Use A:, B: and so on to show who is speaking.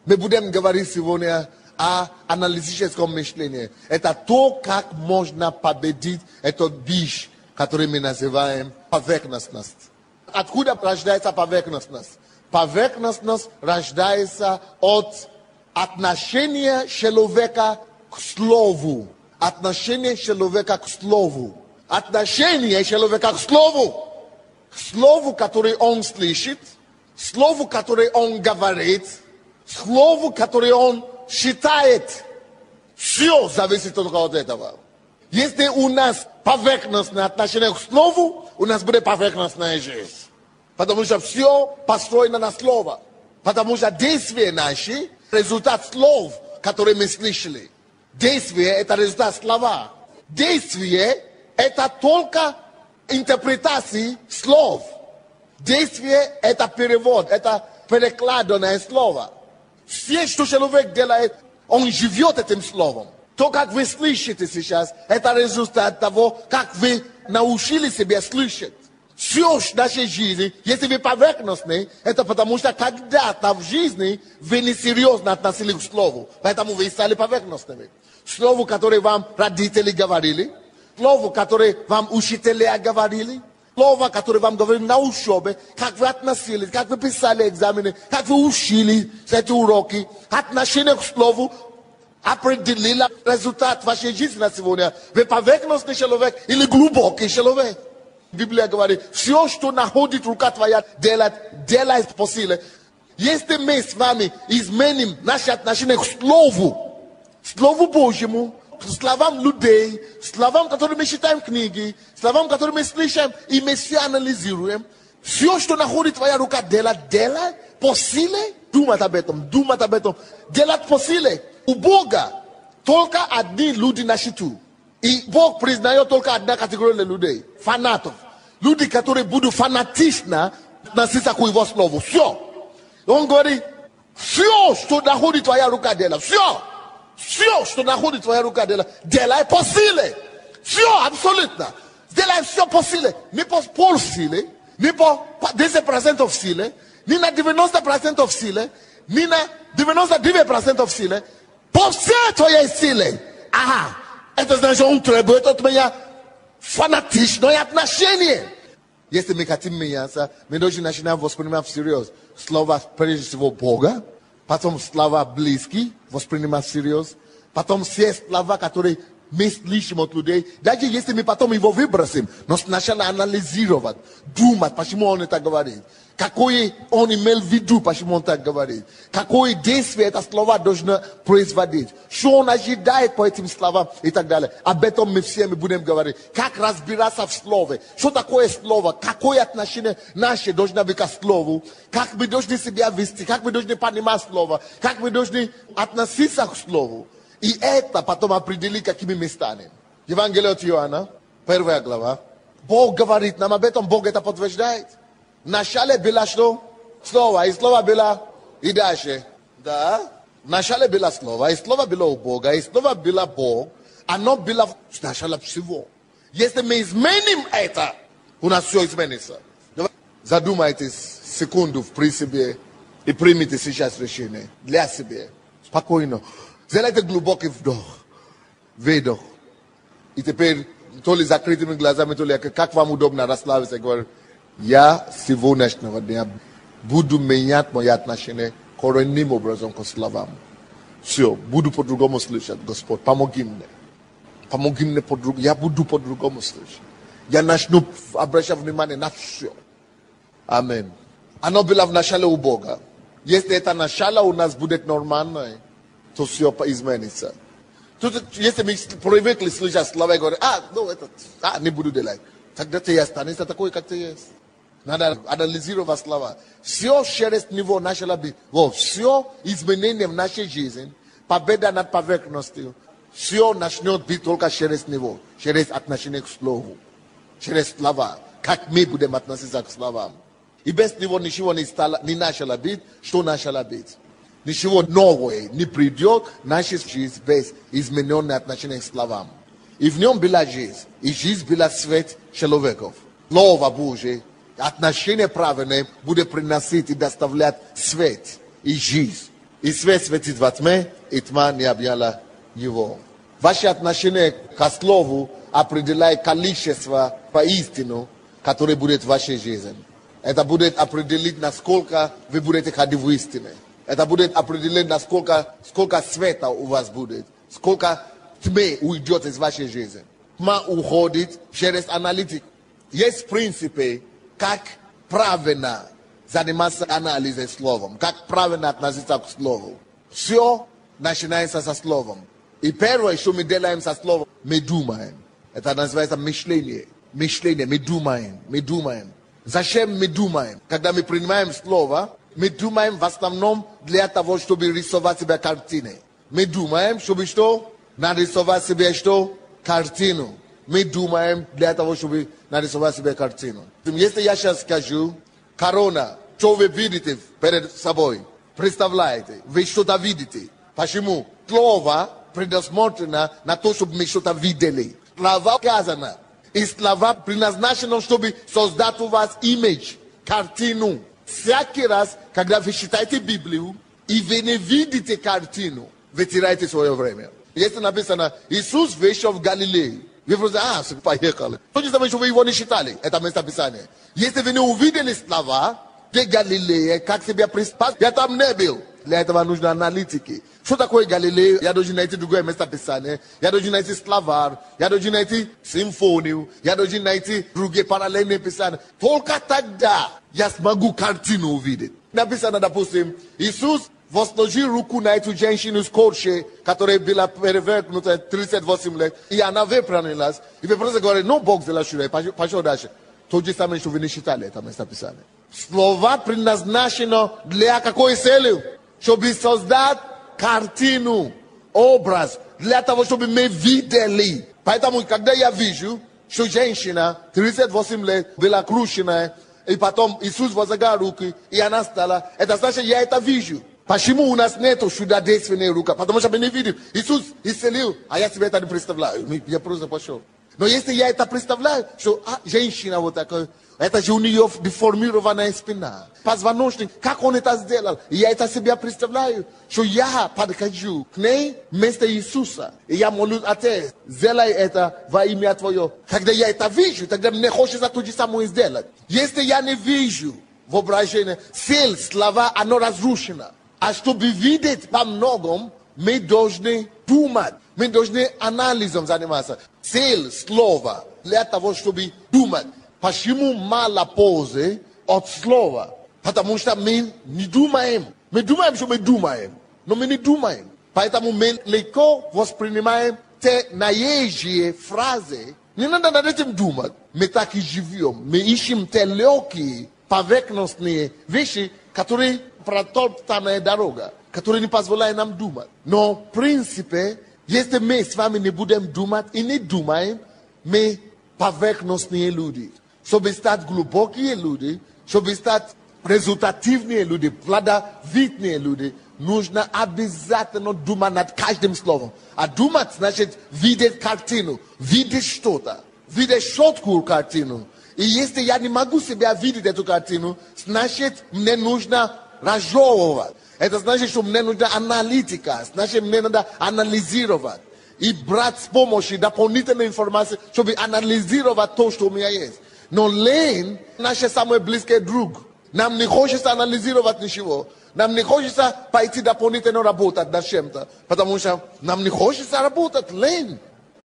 A: Мы будем говорить сегодня о аналитическом мышлении. Это то, как можно победить этот бич, который мы называем поверхностность. Откуда рождается поверхностность? Поверхностность рождается от отношения человека к слову. Отношение человека к слову. Отношение человека к слову. К слову, которое он слышит. Слову, которое он говорит. Слову, которое он считает. Все зависит только от этого. Если у нас поверхностное отношение к слову, у нас будет поверхностная жизнь. Потому что все построено на слово. Потому что действия наши – результат слов, которые мы слышали. Действие – это результат слова. Действие – это только интерпретации слов. Действие – это перевод, это перекладанное слово. Все, что человек делает, он живет этим словом. То, как вы слышите сейчас, это результат того, как вы научили себя слышать. Все в нашей жизни, если вы поверхностны, это потому что когда-то в жизни вы несерьезно относились к слову. Поэтому вы стали поверхностными. Слову, которое вам родители говорили, слово, которое вам учителя говорили, слово, которое вам говорили на учебе, как вы относились, как вы писали экзамены, как вы учили эти уроки, отношение к слову определило результат вашей жизни на сегодня. Вы поверхностный человек или глубокий человек. Библия говорит, все, что находит рука твоя, делай по силе. Если мы с вами изменим наши отношения к Слову Божьему, к словам людей, словам, которые мы читаем книги, словам, которые мы слышим, и мы все анализируем, все, что находит твоя рука, делай по силе, думать об этом, делать по силе. У Бога только одни люди на счету. И Бог признает только одна категория людей. Фанатов. Люди, которые будут фанатично относиться к его слову. Все. Он говорит, все, что находит твоя рука, делай. Все, что находит твоя рука, делай по силе. Все, абсолютно. Делай все по силе. Не по полсиле, не по 10% в силе, не на 90% в силе, не на 99% в силе. По всей твоей силе. Ага. Это значит, он требует от меня фанатичное отношение. Если мы хотим меняться, мы должны начинать воспринимать всерьез слова, прежде всего, Бога, потом слова близкие, воспринимать всерьез, потом все слова, которые мы слышим от людей, даже если мы потом его выбросим, но сначала анализировать, думать, почему он это говорит, какое он имел в виду, почему он так говорит, какое действие это слова должно производить, что он ожидает по этим словам и так далее. Об этом мы все будем говорить. Как разбираться в слове, что такое слово, какое отношение наше должно быть к слову, как мы должны себя вести, как мы должны понимать слово, как мы должны относиться к слову. И это потом определить, какими мы станем. Евангелие от Иоанна, 1 глава. Бог говорит нам об этом, Бог это подтверждает. Вначале было что? Слово, и слово было и дальше. Да? Вначале было слово, и слово было у Бога, и слово было Бог. Оно было сначала всего. Если мы изменим это, у нас все изменится. Задумайтесь секунду при себе и примите сейчас решение для себя. Спокойно. Сделайте глубокий вдох, выдох. И теперь, то ли закрытыми глазами, то ли как вам удобно расслабиться, говорю, я сегодняшнего дня буду менять мои отношения коренным образом к словам. Все, буду по-другому слышать, Господь, помоги мне. Помоги мне по-другому, я буду по-другому слышать. Я начну обращать внимание на все. Аминь. Оно было в начале у Бога. Если это начало у нас будет нормально, то все изменится. Тут, если мы привыкли слышать слова и говорим, не буду делать. Тогда ты останешься такой, как ты есть. Надо анализировать слова. Все через него начало быть. Все изменение в нашей жизни, победа над поверхностью, все начнет быть только через него, через отношение к слову, через слова. Как мы будем относиться к словам. И без него ничего не начало быть, что начало быть. Ничего нового не придет, наша жизнь без измененного отношения к словам. И в нем была жизнь, и жизнь была свет человеков. Слово Божие, отношение правильное будет приносить и доставлять свет и жизнь и свет светит во тьме, и тьма не объяла его. Ваши отношения к слову определяют количество по истину, которое будет в вашей жизни. Это будет определить, насколько вы будете ходить в истине. Это будет определить, сколько света у вас будет, сколько тьмы уйдет из вашей жизни. Тьма уходит через аналитику. Есть принципы, как правильно заниматься анализом словом, как правильно относиться к слову. Все начинается со словом. И первое, что мы делаем со словом, мы думаем. Это называется мышление. Мышление, мы думаем. Зачем мы думаем? Когда мы принимаем слово, мы думаем в основном для того, чтобы рисовать себе картины. Мы думаем, чтобы что? Нарисовать себе что? Картину. Мы думаем для того, чтобы нарисовать себе картину. Если я сейчас скажу, корона, что вы видите перед собой? Представляете, вы что-то видите. Почему? Слово предусмотрено на то, чтобы мы что-то видели. Слова сказано. И слова предназначены, чтобы создать у вас имидж, картину. Всякий раз, когда вы читаете Библию, и вы не видите картину, вы теряете свое время. Если написано, Иисус вышел в Галилею, вы просто, поехали. То не значит, что вы его не читали, это местописание. Если вы не увидели слова, где Галилея, как себя приспать, я там не был. Для этого нужны аналитики. Что такое Галилея? Я должен найти другое местописание. Я должен найти словарь. Я должен найти симфонию. Я должен найти другие параллельные писания. Только тогда я смогу картину увидеть. Написано, допустим, Иисус возложил руку на эту женщину с корчей, которая была перевернута 38 лет, и она выпрямилась. И вы просто говорите, ну, Бог сделал, пошел дальше. То же самое, что вы не читали это местописание. Слова предназначены для какой цели? Чтобы создать картину, образ, для того, чтобы мы видели. Поэтому, когда я вижу, что женщина 38 лет была крушена, и потом Иисус возлагал руки, и она стала, это значит, я это вижу. Почему у нас нет чудодейственной руки? Потому что мы не видим. Иисус исцелил, а я себе это не представляю. Я просто пошел. Но если я это представляю, что женщина вот такая, это же у нее деформированная спина, позвоночник, как он это сделал? И я это себе представляю, что я подхожу к ней вместо Иисуса. И я молюсь, Отец, сделай это во имя Твое. Когда я это вижу, тогда мне хочется то же самое сделать. Если я не вижу воображение, цель, слова, оно разрушено. А чтобы видеть по многом, мы должны думать. Мы должны анализом заниматься. Цель слова для того, чтобы думать. Почему мало пользы от слова? Потому что мы не думаем. Мы думаем, что мы думаем, но мы не думаем. Поэтому мы легко воспринимаем те наезжие фразы. Не надо над этим думать. Мы так и живем. Мы ищем те легкие, поверхностные вещи, которые протоптанная дорога, которая не позволяет нам думать. Но в принципе, если мы с вами не будем думать и не думаем, мы поверхностные люди. Чтобы стать глубокие люди, чтобы стать результативные люди, плодовитые люди, нужно обязательно думать над каждым словом. А думать значит видеть картину, видеть что-то, видеть четкую картину. И если я не могу себя видеть эту картину, значит мне нужно разжевывать. Это значит, что мне нужна аналитика, значит мне надо анализировать. И брать с помощью дополнительной информации, чтобы анализировать то, что у меня есть. Но лень наш самый близкий друг. Нам не хочется анализировать ничего. Нам не хочется пойти дополнительно работать над чем-то. Потому что нам не хочется работать, лень.